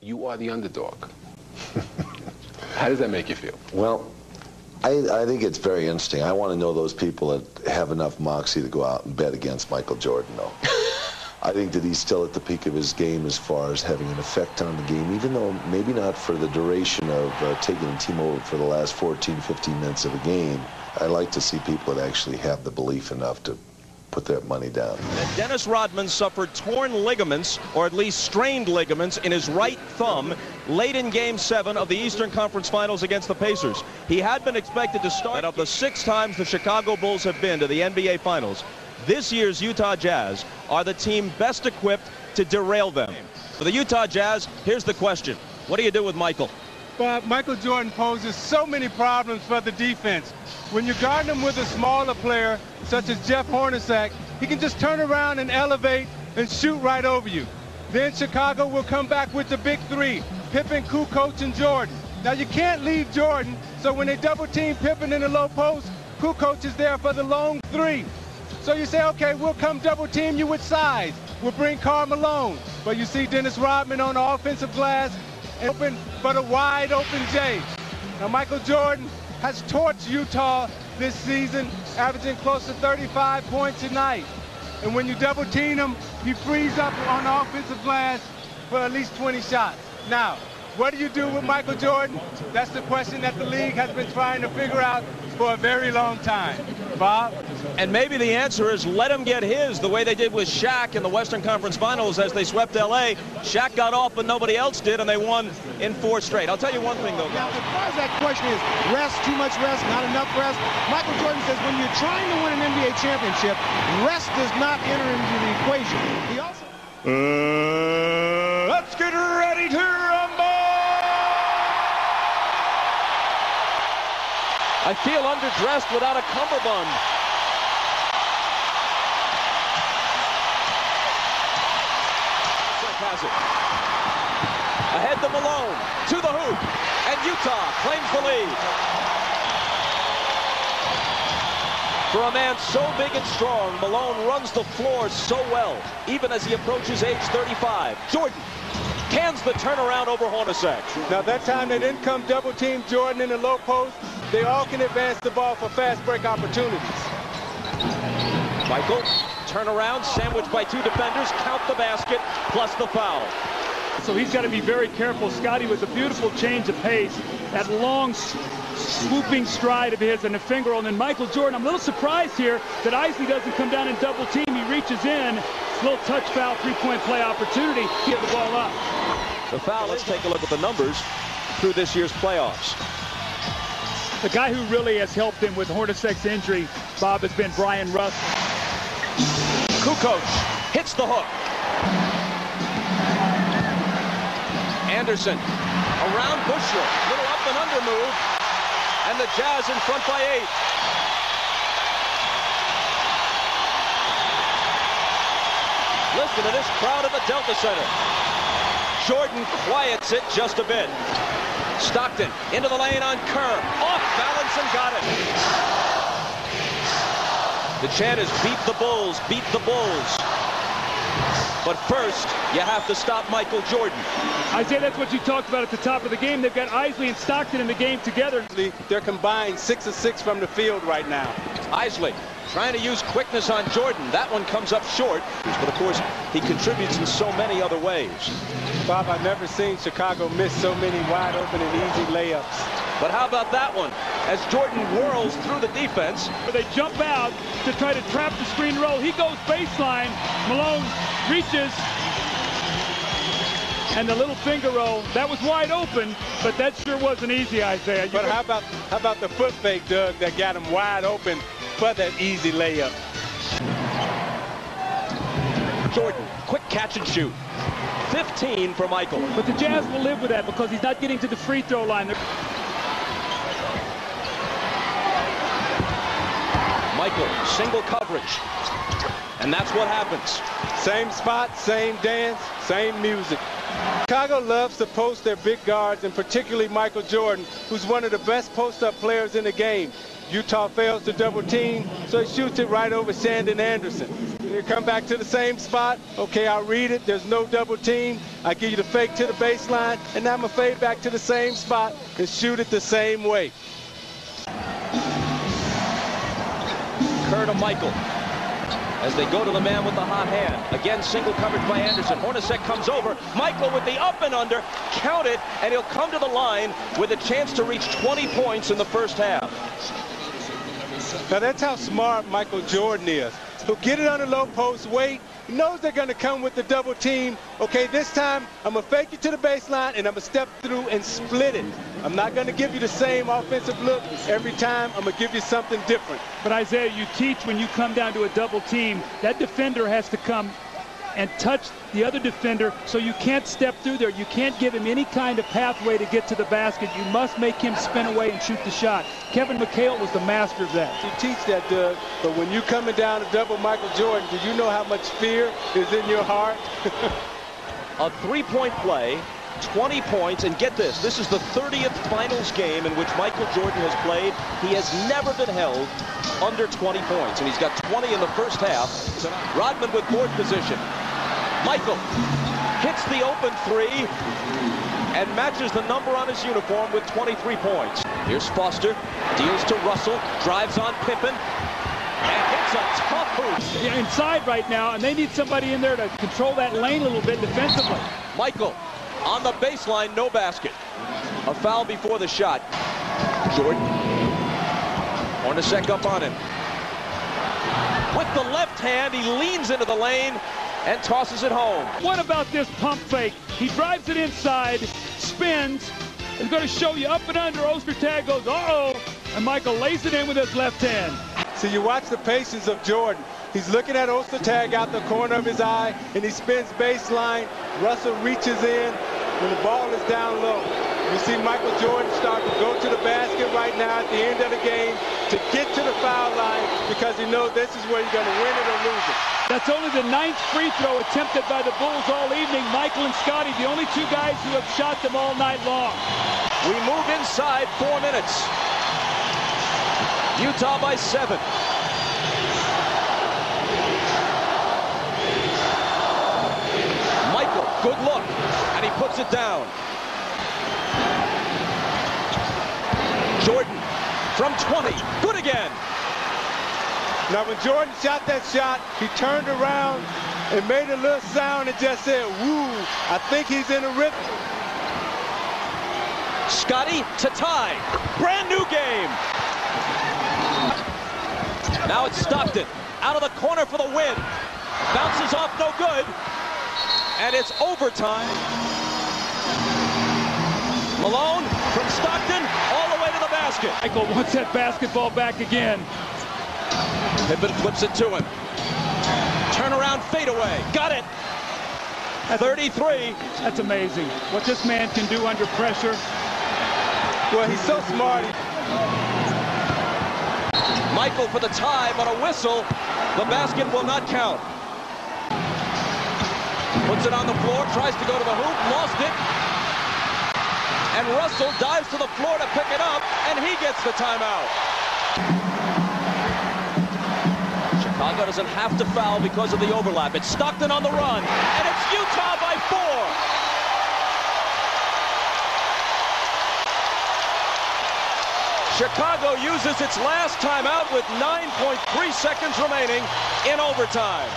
You are the underdog. How does that make you feel? Well, I think it's very interesting. I want to know those people that have enough moxie to go out and bet against Michael Jordan, though. I think that he's still at the peak of his game as far as having an effect on the game, even though maybe not for the duration of taking the team over for the last 14, 15 minutes of a game. I like to see people that actually have the belief enough to put their money down. And Dennis Rodman suffered torn ligaments, or at least strained ligaments, in his right thumb late in Game 7 of the Eastern Conference Finals against the Pacers. He had been expected to start. Of the 6 times the Chicago Bulls have been to the NBA Finals, this year's Utah Jazz are the team best equipped to derail them. For the Utah Jazz, here's the question. What do you do with Michael? But Michael Jordan poses so many problems for the defense. When you're guarding him with a smaller player, such as Jeff Hornacek, he can just turn around and elevate and shoot right over you. Then Chicago will come back with the big three, Pippen, Kukoc, and Jordan. Now you can't leave Jordan, so when they double team Pippen in the low post, Kukoc is there for the long three. So you say, okay, we'll come double team you with size. We'll bring Karl Malone. But you see Dennis Rodman on the offensive glass, open for the wide open Jay. Now Michael Jordan has torched Utah this season, averaging close to 35 points a night. And when you double team him, he frees up on the offensive glass for at least 20 shots. Now, what do you do with Michael Jordan? That's the question that the league has been trying to figure out for a very long time. Bob? And maybe the answer is let him get his, the way they did with Shaq in the Western Conference Finals as they swept L.A. Shaq got off, but nobody else did, and they won in 4 straight. I'll tell you one thing, though. Now, as far as that question is rest, too much rest, not enough rest, Michael Jordan says when you're trying to win an NBA championship, rest does not enter into the equation. He also... Let's get ready to rumble! I feel underdressed without a cummerbund. Has it. Ahead to Malone, to the hoop, and Utah claims the lead. For a man so big and strong, Malone runs the floor so well, even as he approaches age 35. Jordan cans the turnaround over Hornacek. Now that time they didn't come double team Jordan in the low post. They all can advance the ball for fast break opportunities. Michael, turnaround, sandwiched by 2 defenders, count the basket, plus the foul. So he's got to be very careful. Scotty with a beautiful change of pace, that long swooping stride of his and a finger roll. And then Michael Jordan, I'm a little surprised here that Isley doesn't come down and double team. He reaches in, little touch foul, 3-point play opportunity, get the ball up. The foul, let's take a look at the numbers through this year's playoffs. The guy who really has helped him with Hornacek's injury, Bob, has been Brian Russell. Kukoc hits the hook. Anderson around Busher, little up and under move, and the Jazz in front by 8. Listen to this crowd at the Delta Center. Jordan quiets it just a bit. Stockton into the lane on Kerr, off balance and got it. The chant is beat the Bulls, beat the Bulls. But first, you have to stop Michael Jordan. Isaiah, that's what you talked about at the top of the game. They've got Isley and Stockton in the game together. They're combined 6 of 6 from the field right now. Isley trying to use quickness on Jordan. That one comes up short. But, of course, he contributes in so many other ways. Bob, I've never seen Chicago miss so many wide open and easy layups. But how about that one? As Jordan whirls through the defense. They jump out to try to trap the screen roll. He goes baseline. Malone reaches. And the little finger roll, that was wide open, but that sure wasn't easy, Isaiah. But how about the foot fake, Doug, that got him wide open for that easy layup? Jordan, quick catch and shoot. 15 for Michael. But the Jazz will live with that because he's not getting to the free throw line. Michael, single coverage. And that's what happens. Same spot, same dance, same music. Chicago loves to post their big guards, and particularly Michael Jordan, who's one of the best post-up players in the game. Utah fails to double team, so he shoots it right over Shandon Anderson. You come back to the same spot. Okay, I'll read it. There's no double team. I give you the fake to the baseline, and now I'm going to fade back to the same spot and shoot it the same way. Kerr to Michael as they go to the man with the hot hand. Again, single coverage by Anderson. Hornacek comes over. Michael with the up and under. Count it, and he'll come to the line with a chance to reach 20 points in the first half. Now that's how smart Michael Jordan is. He'll get it on the low post, wait. He knows they're going to come with the double team. Okay, this time I'm going to fake it to the baseline and I'm going to step through and split it. I'm not going to give you the same offensive look every time. I'm going to give you something different. But Isaiah, you teach when you come down to a double team, that defender has to come and touch the other defender, so you can't step through there. You can't give him any kind of pathway to get to the basket. You must make him spin away and shoot the shot. Kevin McHale was the master of that. You teach that, Doug, but when you're coming down to double Michael Jordan, do you know how much fear is in your heart? A three-point play, 20 points, and get this, this is the 30th finals game in which Michael Jordan has played. He has never been held under 20 points, and he's got 20 in the first half. Rodman with board position. Michael hits the open three and matches the number on his uniform with 23 points. Here's Foster, deals to Russell, drives on Pippen, and hits a tough hoop. Yeah, inside right now, and they need somebody in there to control that lane a little bit defensively. Michael on the baseline, no basket. A foul before the shot. Jordan. Hornacek up on him. With the left hand, he leans into the lane and tosses it home. What about this pump fake? He drives it inside, spins, and going to show you up and under. Ostertag goes, uh-oh, and Michael lays it in with his left hand. So you watch the patience of Jordan. He's looking at Ostertag out the corner of his eye, and he spins baseline. Russell reaches in when the ball is down low. You see Michael Jordan start to go to the basket right now at the end of the game to get to the foul line because he knows this is where you're going to win it or lose it. That's only the 9th free throw attempted by the Bulls all evening. Michael and Scotty, the only two guys who have shot them all night long. We move inside 4 minutes. Utah by 7. Michael, good look, and he puts it down. Jordan from 20, good again. Now when Jordan shot that shot, he turned around and made a little sound and just said, woo, I think he's in a rhythm. Scotty to tie, brand new game. Now it's Stockton, out of the corner for the win. Bounces off, no good. And it's overtime. Malone from Stockton all the way to the basket. Michael wants that basketball back again. Pippen flips it to him. Turnaround fadeaway. Got it. 33. That's amazing. What this man can do under pressure. Well, he's so smart. Michael for the tie, but a whistle. The basket will not count. Puts it on the floor, tries to go to the hoop, lost it. And Russell dives to the floor to pick it up, and he gets the timeout. Chicago doesn't have to foul because of the overlap. It's Stockton on the run, and it's Utah by 4. Chicago uses its last timeout with 9.3 seconds remaining in overtime.